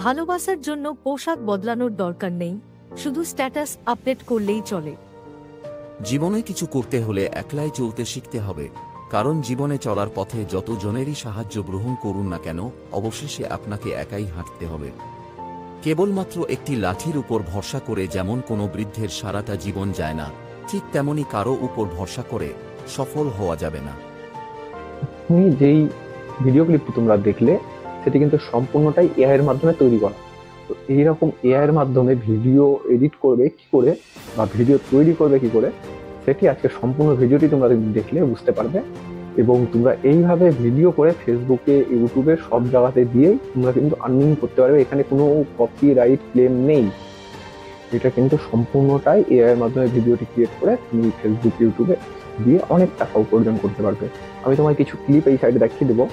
ভালোবাসার জন্য পোশাক বদলানোর দরকার নেই, শুধু স্ট্যাটাস আপডেট করলেই চলে। জীবনে কিছু করতে হলে একলাই চলতে শিখতে হবে, কারণ জীবনে চলার পথে যত জনেরই সাহায্য গ্রহণ করুন না কেন, অবশেষে আপনাকে একাই হাঁটতে হবে। কেবলমাত্র একটি লাঠির উপর ভরসা করে যেমন কোনো বৃদ্ধের সারাটা জীবন যায় না, ঠিক তেমনি কারো উপর ভরসা করে সফল হওয়া যাবে না। তুমি যেই ভিডিও ক্লিপটি তোমরা দেখলে সেটি কিন্তু সম্পূর্ণটাই এআই এর মাধ্যমে তৈরি করা। তো এইরকম এআই এর মাধ্যমে ভিডিও এডিট করবে কি করে বা ভিডিও তৈরি করবে কি করে, সেটি আজকে সম্পূর্ণ ভিডিওটি তোমরা দেখলে বুঝতে পারবে। এবং তোমরা এইভাবে ভিডিও করে ফেসবুকে, ইউটিউবে সব জায়গাতে দিয়েই তোমরা কিন্তু আর্নিং করতে পারবে। এখানে কোনো কপিরাইট ক্লেম নেই। এটা কিন্তু সম্পূর্ণটাই এআই এর মাধ্যমে ভিডিওটি ক্রিয়েট করে তুমি ফেসবুক, ইউটিউবে দিয়ে অনেক টাকা উপার্জন করতে পারবে। আমি তোমায় কিছু ক্লিপ এই সাইডে দেখিয়ে দেবো,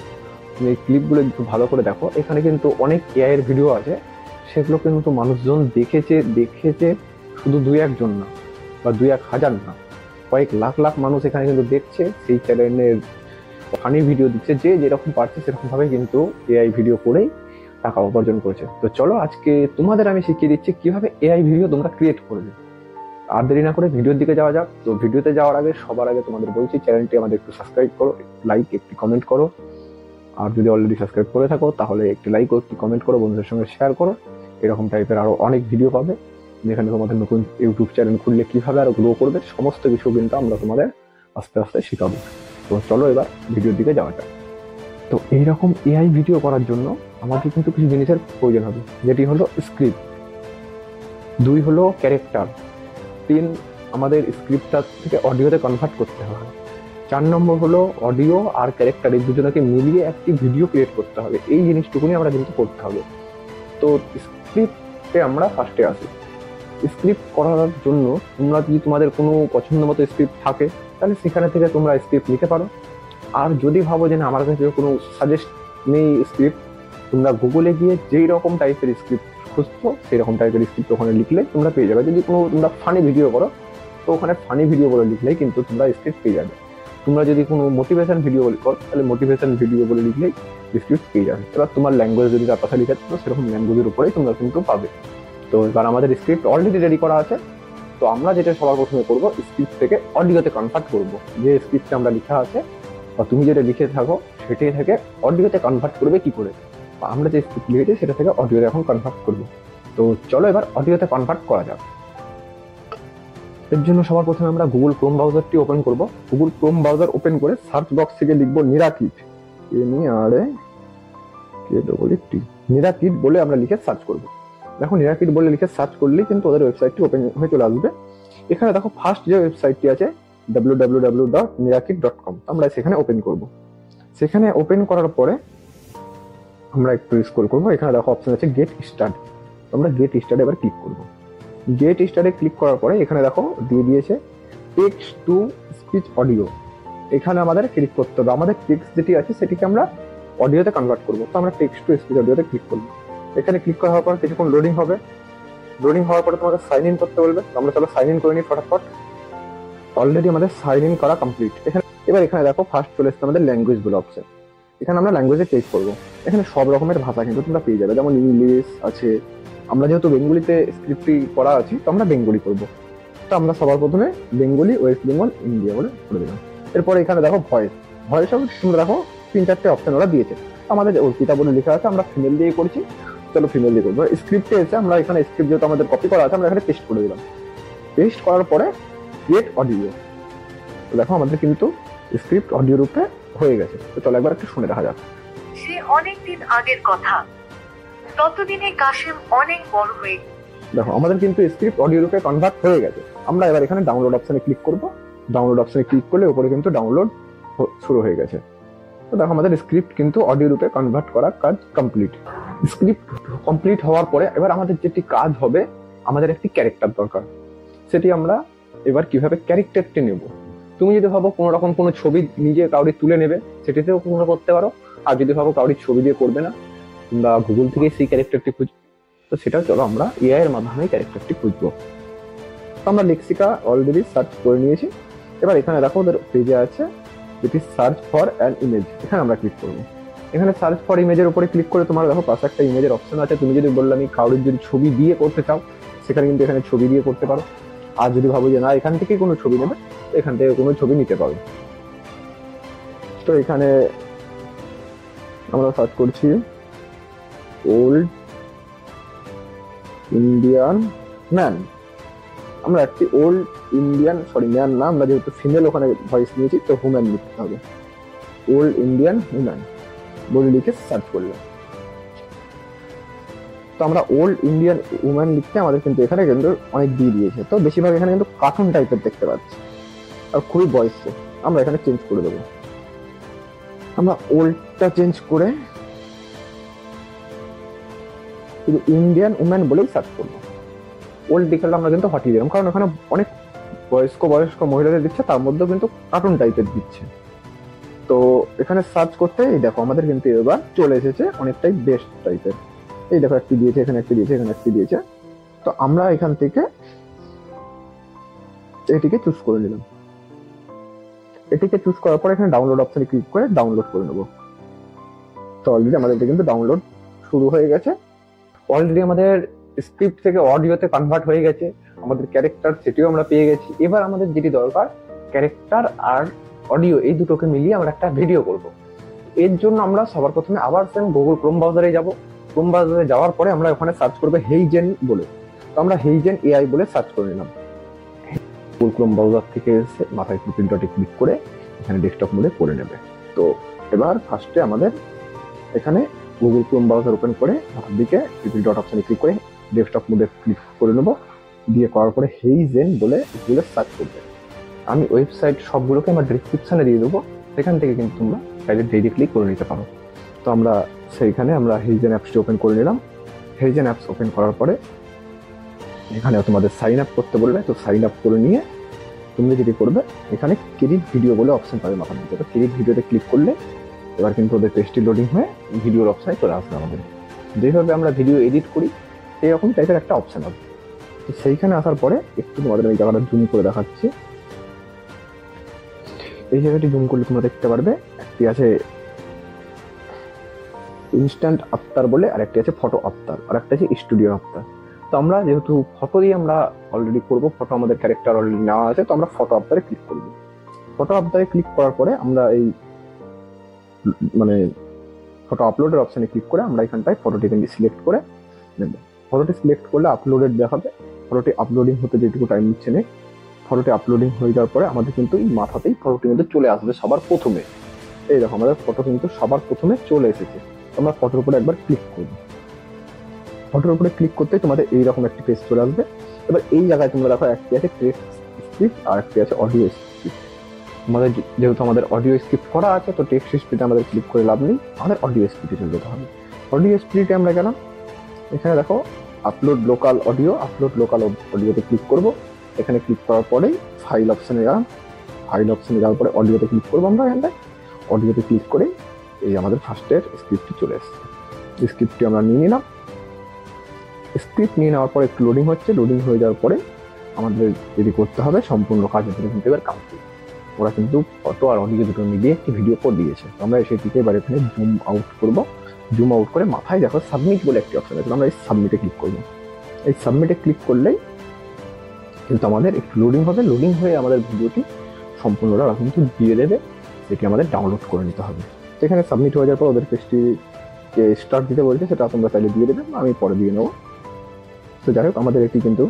তুমি এই ক্লিপগুলো একটু ভালো করে দেখো। এখানে কিন্তু অনেক এআই এর ভিডিও আছে, সেগুলো কিন্তু মানুষজন দেখেছে শুধু 2-1 জন না বা 2-1 হাজার না, কয়েক লাখ লাখ মানুষ এখানে কিন্তু দেখছে। সেই চ্যানেলের ফানি ভিডিও দিচ্ছে, যে যেরকম পারছে সেরকম ভাবে কিন্তু এআই ভিডিও করেই টাকা উপার্জন করেছে। তো চলো আজকে তোমাদের আমি শিখিয়ে দিচ্ছি কিভাবে এআই ভিডিও তোমরা ক্রিয়েট করবে। আর দেরি না করে ভিডিওর দিকে যাওয়া যাক। তো ভিডিওতে যাওয়ার আগে সবার আগে তোমাদের বলছি, চ্যানেলটি আমাদের একটু সাবস্ক্রাইব করো, লাইক, একটি কমেন্ট করো। আর যদি অলরেডি সাবস্ক্রাইব করে থাকো তাহলে একটি লাইক ও একটি কমেন্ট করো, বন্ধুদের সঙ্গে শেয়ার করো। এরকম টাইপের আরো অনেক ভিডিও পাবে, যেখানে তোমাদের নতুন ইউটিউব চ্যানেল খুললে কিভাবে আরো গ্রো করবে সমস্ত কিছু কিন্তু আমরা তোমাদের আস্তে আস্তে শেখাবো। তো চলো এবার ভিডিওর দিকে যাওয়া যাক। তো এইরকম এআই ভিডিও করার জন্য আমাদের কিন্তু কিছু জিনিসের প্রয়োজন হবে, যেটি হলো স্ক্রিপ্ট, 2 হলো ক্যারেক্টার, 3 আমাদের স্ক্রিপ্টটা থেকে অডিওতে কনভার্ট করতে হবে, 4 নম্বর হলো অডিও আর ক্যারেক্টার এই দুজনকে মিলিয়ে একটি ভিডিও ক্রিয়েট করতে হবে। এই জিনিসটুকুনি আমরা কিন্তু করতে হবে। তো স্ক্রিপ্টে আমরা ফার্স্টে আসি। স্ক্রিপ্ট করার জন্য তোমরা যদি তোমাদের কোনো পছন্দ মতো স্ক্রিপ্ট থাকে তাহলে সেখানে থেকে তোমরা স্ক্রিপ্ট নিতে পারো। আর যদি ভাবো যে না আমার কাছে কোনো সাজেস্ট নেই স্ক্রিপ্ট, তোমরা গুগলে গিয়ে যেই রকম টাইপের স্ক্রিপ্ট খুঁজছো সেই রকম টাইপের স্ক্রিপ্ট ওখানে লিখলে তোমরা পেয়ে যাবে। যদি কোনো তোমরা ফানি ভিডিও করো তো ওখানে ফানি ভিডিও বলে লিখলেই কিন্তু তোমরা স্ক্রিপ্ট পেয়ে যাবে। তোমরা যদি কোনো মোটিভেশন ভিডিও করো তাহলে মোটিভেশন ভিডিও বলে লিখলেই স্ক্রিপ্ট পেয়ে যাবে। এবার তোমার ল্যাঙ্গুয়েজ যদি তার কথা লিখে থাকো সেরকম ল্যাঙ্গুয়েজের উপরেই তোমরা কিন্তু পাবে। তো এবার আমাদের স্ক্রিপ্ট অলরেডি রেডি করা আছে। তো আমরা যেটা সবার প্রথমে করবো, স্ক্রিপ্ট থেকে অডিওতে কনভার্ট করবো। যে স্ক্রিপ্টে আমরা লিখা আছে বা তুমি যেটা লিখে থাকো সেটাই থেকে অডিওতে কনভার্ট করবে কি করে, বা আমরা যে স্ক্রিপ্ট লিখেছি সেটা থেকে অডিওতে এখন কনভার্ট করবো। তো চলো এবার অডিওতে কনভার্ট করা যাক। এর জন্য সবার প্রথমে আমরা গুগল ক্রোম ব্রাউজারটি ওপেন করব। গুগল ক্রোম ব্রাউজার ওপেন করে সার্চ বক্স থেকে লিখবো নিরাকিট, নিরাকিট বলে আমরা লিখে সার্চ করবো। দেখো নিরাকিট বলে লিখে সার্চ করলেই কিন্তু ওদের ওয়েবসাইটটি ওপেন হয়ে চলে আসবে। এখানে দেখো ফার্স্ট যে ওয়েবসাইটটি আছে www.nirakit.com, আমরা সেখানে ওপেন করব। সেখানে ওপেন করার পরে আমরা একটু স্ক্রল করবো। এখানে দেখো অপশন আছে গেট স্টার্ট, আমরা গেট স্টার্ট এবার ক্লিক করব। গেট স্টার্টে ক্লিক করার পরে এখানে দেখো দিয়ে দিয়েছে টেক্সট টু স্পিচ অডিও। এখানে আমাদের ক্লিক করতে হবে। আমাদের টেক্সট যেটি আছে সেটিকে আমরা অডিওতে কনভার্ট করবো। তো আমরা টেক্সট টু স্পিচ অডিওতে ক্লিক করবো। এখানে ক্লিক করার পর কিছুক্ষণ লোডিং হবে। লোডিং হওয়ার পরে তোমাকে সাইন ইন করতে বলবে। আমরা চলো সাইন ইন করে নিই ফটাফট। অলরেডি আমাদের সাইন ইন করা কমপ্লিট। এবার এখানে দেখো ফার্স্ট চলে এসেছে আমাদের ল্যাঙ্গুয়েজ বলে অপশন। এখানে আমরা ল্যাঙ্গুয়েজে ক্লিক করবো। এখানে সব রকমের ভাষা কিন্তু তোমরা পেয়ে যাবে, যেমন ইংলিশ আছে। আমরা যেহেতু বেঙ্গলিতে স্ক্রিপ্টটি করা আছি তো আমরা বেঙ্গলি করবো। তো আমরা সবার প্রথমে বেঙ্গলি, ওয়েস্ট বেঙ্গল, ইন্ডিয়া বলে করে দিলাম। এরপরে এখানে দেখো ভয়েসও তোমরা দেখো 3-4টে অপশন ওরা দিয়েছে। আমাদের অর্পিতা বলে লেখা আছে, আমরা ফিমেল দিয়ে করছি, চলো ফিমেল দিয়ে করবো। স্ক্রিপ্টে এসে আমরা এখানে স্ক্রিপ্ট যেহেতু আমাদের কপি করা আছে আমরা এখানে পেস্ট করে দিলাম। পেস্ট করার পরে ক্রিয়েট অডিও, দেখো আমাদের কিন্তু স্ক্রিপ্ট অডিও রূপে হয়ে গেছে। তো চলো একবার একটু শুনে দেখা যাক। সে অনেকদিন আগের কথা, ততদিনে কাশিম অনেক বড় হয়ে। দেখো আমাদের কিন্তু স্ক্রিপ্ট অডিও রূপে কনভার্ট হয়ে গেছে। আমরা এবার এখানে ডাউনলোড অপশনে ক্লিক করব। ডাউনলোড অপশনে ক্লিক করলে উপরে কিন্তু ডাউনলোড শুরু হয়ে গেছে। তো দেখো আমাদের স্ক্রিপ্ট কিন্তু অডিও রূপে কনভার্ট করার কাজ কমপ্লিট। স্ক্রিপ্ট কমপ্লিট হওয়ার পরে এবার আমাদের যেটি কাজ হবে, আমাদের একটি ক্যারেক্টার দরকার। সেটি আমরা এবার কিভাবে ক্যারেক্টারটি নেব। তুমি যদি ভাবো কোনো রকম কোনো ছবি নিজে কাউরি তুলে নেবে সেটিতেও তোমরা করতে পারো। আর যদি ভাবো কাউরি ছবি দিয়ে করবে না, তোমরা গুগল থেকে সেই ক্যারেক্টারটি খুঁজবে। তো সেটাও চলো আমরা এআই এর মাধ্যমে ক্যারেক্টারটি খুঁজবো। তো আমরা লেক্সিকা অলরেডি সার্চ করে নিয়েছি। এবার এখানে দেখো ওদের পেজে আছে যেটি সার্চ ফর অ্যান ইমেজ, এখানে আমরা ক্লিক করবো। এখানে সার্চ ফর ইমেজের উপরে ক্লিক করে তোমার দেখো পাশে একটা ইমেজের অপশন আছে। তুমি যদি বললে আমি কারোর যদি ছবি দিয়ে করতে চাও, সেখানে কিন্তু এখানে ছবি দিয়ে করতে পারো। আর যদি ভাবো যে না এখান থেকেই কোনো ছবি নেবে, এখান থেকে কোনো ছবি নিতে পারো। তো এখানে আমরা সার্চ করছি ওল্ড ইন্ডিয়ান ম্যান। আমরা একটি ওল্ড ইন্ডিয়ান ম্যান না, আমরা যেহেতু ফিমেল ওখানে ভয়েস নিয়েছি তো হুম্যান লিখতে হবে। ওল্ড ইন্ডিয়ান হুম্যান বলে লিখে সার্চ করলাম। তো আমরা ওল্ড ইন্ডিয়ান উম্যান লিখতে আমাদের কিন্তু এখানে কিন্তু অনেক দিয়ে দিয়েছে। তো বেশিরভাগ এখানে কিন্তু কার্টুন টাইপের দেখতে পাচ্ছি আর খুবই বয়স্ক। আমরা এখানে চেঞ্জ করে দেবো। আমরা ওল্ডটা চেঞ্জ করে শুধু ইন্ডিয়ান উম্যান বলেই সার্চ করবো। ওল্ড লিখলে আমরা কিন্তু হটিয়ে দিলাম, কারণ এখানে অনেক বয়স্ক মহিলাদের দিচ্ছে, তার মধ্যেও কিন্তু কার্টুন টাইপের দিচ্ছে। তো এখানে সার্চ করতে এই দেখো আমাদের কিন্তু এবার চলে এসেছে অনেকটাই বেস্ট টাইপের। এই দেখো একটি দিয়েছে, এখানে একটি দিয়েছে, এখানে একটি দিয়েছে। তো আমরা এখান থেকে এটিকে চুজ করে নিলাম। এটিকে চুজ করার পর এখানে ডাউনলোড অপশনে ক্লিক করে ডাউনলোড করে নেবো। তো অলরেডি আমাদের কিন্তু ডাউনলোড শুরু হয়ে গেছে। অলরেডি আমাদের স্ক্রিপ্ট থেকে অডিওতে কনভার্ট হয়ে গেছে, আমাদের ক্যারেক্টার সেটিও আমরা পেয়ে গেছি। এবার আমাদের যেটি দরকার, ক্যারেক্টার আর অডিও এই দুটোকে মিলিয়ে আমরা একটা ভিডিও করব। এর জন্য আমরা সবার প্রথমে আবার সেম গুগল ক্রোম ব্রাউজারে যাব। ক্রোম ব্রাউজারে যাওয়ার পরে আমরা ওখানে সার্চ করবো হেইজেন বলে। তো আমরা হেইজেন এআই বলে সার্চ করে নিলাম। গুগল ক্রোম ব্রাউজার থেকে এসে মাথায় ট্রিপল ডটে ক্লিক করে এখানে ডেস্কটপ মোডে করে নেবে। তো এবার ফার্স্টে আমাদের এখানে গুগল ক্রোম ব্রাউজার ওপেন করে মাথার দিকে ট্রিপল ডট অপশনে ক্লিক করে ডেস্কটপ মোডে ক্লিক করে নেবো। দিয়ে করার পরে হেইজেন বলে সার্চ করবে। আমি ওয়েবসাইট সবগুলোকে আমার ডেসক্রিপশনে দিয়ে দেবো, সেখান থেকে কিন্তু তোমরা চাইলে ডাইরেক্টলি করে নিতে পারো। তো আমরা সেইখানে আমরা হেইজেন অ্যাপসটি ওপেন করে নিলাম। হেইজেন অ্যাপস ওপেন করার পরে এখানে তোমাদের সাইন আপ করতে বলবে। তো সাইন আপ করে নিয়ে তুমি যেটি করবে, এখানে ক্রেডিট ভিডিও বলে অপশন পাবে মাথার দিকে। তো ক্রেডিট ভিডিওতে ক্লিক করলে এবার কিন্তু ওদের পেজটি লোডিং হয়ে ভিডিওর অপশানে চলে আসবে। আমাদের যেভাবে আমরা ভিডিও এডিট করি এরকম টাইপের একটা অপশান হবে। তো সেইখানে আসার পরে একটু তোমাদের এই জায়গাটা জুম করে দেখাচ্ছি। এই জায়গাটি জুম করলে তোমরা দেখতে পারবে একটি আছে ইনস্ট্যান্ট আফতার বলে, আর একটি আছে ফটো আফতার, আর একটা আছে স্টুডিও আফতার। তো আমরা যেহেতু ফটো দিয়ে আমরা অলরেডি করবো, ফটো আমাদের ক্যারেক্টার অলরেডি নেওয়া আছে, তো আমরা ফটো আফতারে ক্লিক করবো। ফটো আফতারে ক্লিক করার পরে আমরা এই মানে ফটো আপলোডের অপশানে ক্লিক করে আমরা এখানটায় ফটোটিকে সিলেক্ট করে নেব। ফটোটি সিলেক্ট করলে আপলোডেড দেখাবে। ফটোটি আপলোডিং হতে যেটুকু টাইম নিচ্ছে নেই। ফটোটি আপলোডিং হয়ে যাওয়ার পরে আমাদের কিন্তু এই মাথাতেই ফটোটি কিন্তু চলে আসবে সবার প্রথমে। এই দেখো আমাদের ফটো কিন্তু সবার প্রথমে চলে এসেছে। আমরা ফটোর উপরে একবার ক্লিক করব। ফটোর উপরে ক্লিক করতে তোমাদের এইরকম একটি পেজ চলে আসবে। এবার এই জায়গায় তোমরা দেখো একটি আছে টেক্সট স্ক্রিপ্ট আর একটি আছে অডিও স্ক্রিপ্ট। আমাদের যেহেতু আমাদের অডিও স্ক্রিপ্ট করা আছে, তো টেক্সট স্ক্রিপ্টে আমাদের ক্লিক করে লাভ নেই, আমাদের অডিও স্ক্রিপ্টে চলে যেতে হবে। অডিও স্ক্রিপ্টে আমরা গেলাম, এখানে দেখো upload local audio, upload local অডিওতে ক্লিক করব। এখানে ক্লিক করার পরেই ফাইল অপশানে গেলাম। ফাইল অপশানে যাওয়ার পরে অডিওতে ক্লিক করবো। আমরা এখানটায় অডিওতে ক্লিক করে এই আমাদের ফার্স্টের স্ক্রিপ্টটি চলে এসছে। স্ক্রিপ্টটি আমরা নিয়ে নিলাম। স্ক্রিপ্ট নিয়ে নেওয়ার পরে একটু লোডিং হচ্ছে। লোডিং হয়ে যাওয়ার পরে আমাদের যদি করতে হবে সম্পূর্ণ কাজ কিন্তু এবার কমপ্লিট। ওরা কিন্তু ফটো আর অডিও দুটো মিলিয়ে একটি ভিডিও করে দিয়েছে। আমরা সেটিকে এবার এখানে জুম আউট করব। জুম আউট করে মাথায় দেখো সাবমিট বলে একটি অপশন আছে, আমরা এই সাবমিটে ক্লিক করব। এই সাবমিটে ক্লিক করলেই কিন্তু আমাদের একটু লোডিং হবে। লোডিং হয়ে আমাদের ভিডিওটি সম্পূর্ণ ওরা কিন্তু দিয়ে দেবে, যেটি আমাদের ডাউনলোড করে নিতে হবে। সেখানে সাবমিট হয়ে যাওয়ার পর ওদের পেজটিকে স্টার্ট দিতে বলছে, সেটা তোমরা চাইলে দিয়ে দেবে, আমি পরে দিয়ে নেবো। তো যাই হোক আমাদের এটি কিন্তু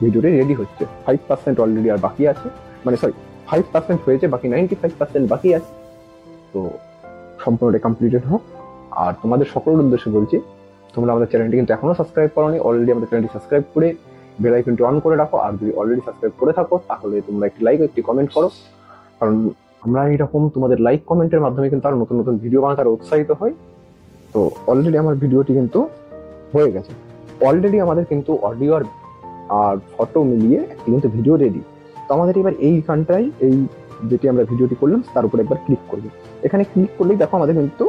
ভিডিওটি রেডি হচ্ছে। 5% অলরেডি আর বাকি আছে, মানে সরি 5% হয়েছে, বাকি 95% বাকি আছে। তো সম্পূর্ণটা কমপ্লিটেড হোক। আর তোমাদের সকলের উদ্দেশ্যে বলছি, তোমরা আমাদের চ্যানেলটি কিন্তু এখনো সাবস্ক্রাইব করোনি, অলরেডি আমাদের চ্যানেলটি সাবস্ক্রাইব করে বেল আইকনটি অন করে রাখো। আর যদি অলরেডি সাবস্ক্রাইব করে থাকো তাহলে তোমরা একটি লাইক, একটি কমেন্ট করো, কারণ আমরা এইরকম তোমাদের লাইক কমেন্টের মাধ্যমে কিন্তু আরো নতুন নতুন ভিডিও বানাতে উৎসাহিত হই। তো অলরেডি আমার ভিডিওটি কিন্তু হয়ে গেছে। অলরেডি আমাদের কিন্তু অডিও আর ফটো মিলিয়ে একটি কিন্তু ভিডিও রেডি। তো আমাদের এবার এইখানটাই এই যেটি আমরা ভিডিওটি করলাম তার উপর একবার ক্লিক করবো। এখানে ক্লিক করলেই দেখো আমাদের কিন্তু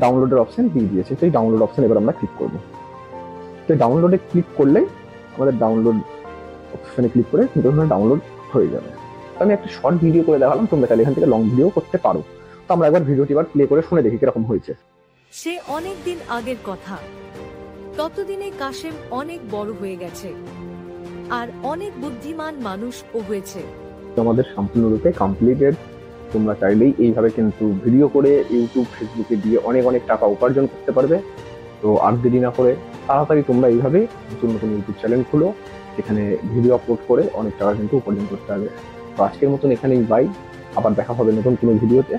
ডাউনলোডের অপশন দিয়ে দিয়েছে। তো এই ডাউনলোড অপশন এবার আমরা ক্লিক করবো। তো ডাউনলোডে ক্লিক করলেই আমাদের ডাউনলোড অপশনে ক্লিক করে কিন্তু ডাউনলোড হয়ে যাবে। তো আমি একটা শর্ট ভিডিও করে দেখালাম, তোমরা তাহলে এখান থেকে লং ভিডিও করতে পারো। তো আমরা একবার ভিডিওটি এবার প্লে করে শুনে দেখি কিরকম হয়েছে। সে অনেক দিন আগের কথা। ততদিনে কাশেম অনেক বড় হয়ে গেছে আর অনেক বুদ্ধিমান মানুষও হয়েছে। আমাদের সম্পূর্ণরূপে কমপ্লিটেড। তোমরা চাইলেই এইভাবে কিন্তু ভিডিও করে ইউটিউব ফেসবুকে দিয়ে অনেক অনেক টাকা উপার্জন করতে পারবে। তো আর দেরি না করে তাড়াতাড়ি তোমরা এইভাবে নতুন নতুন ইউটিউব চ্যানেল খুলো, এখানে ভিডিও আপলোড করে অনেক টাকা কিন্তু উপার্জন করতে হবে। তো আজকের মতন এখানেই বাই, আবার দেখা হবে নতুন কোনো ভিডিওতে।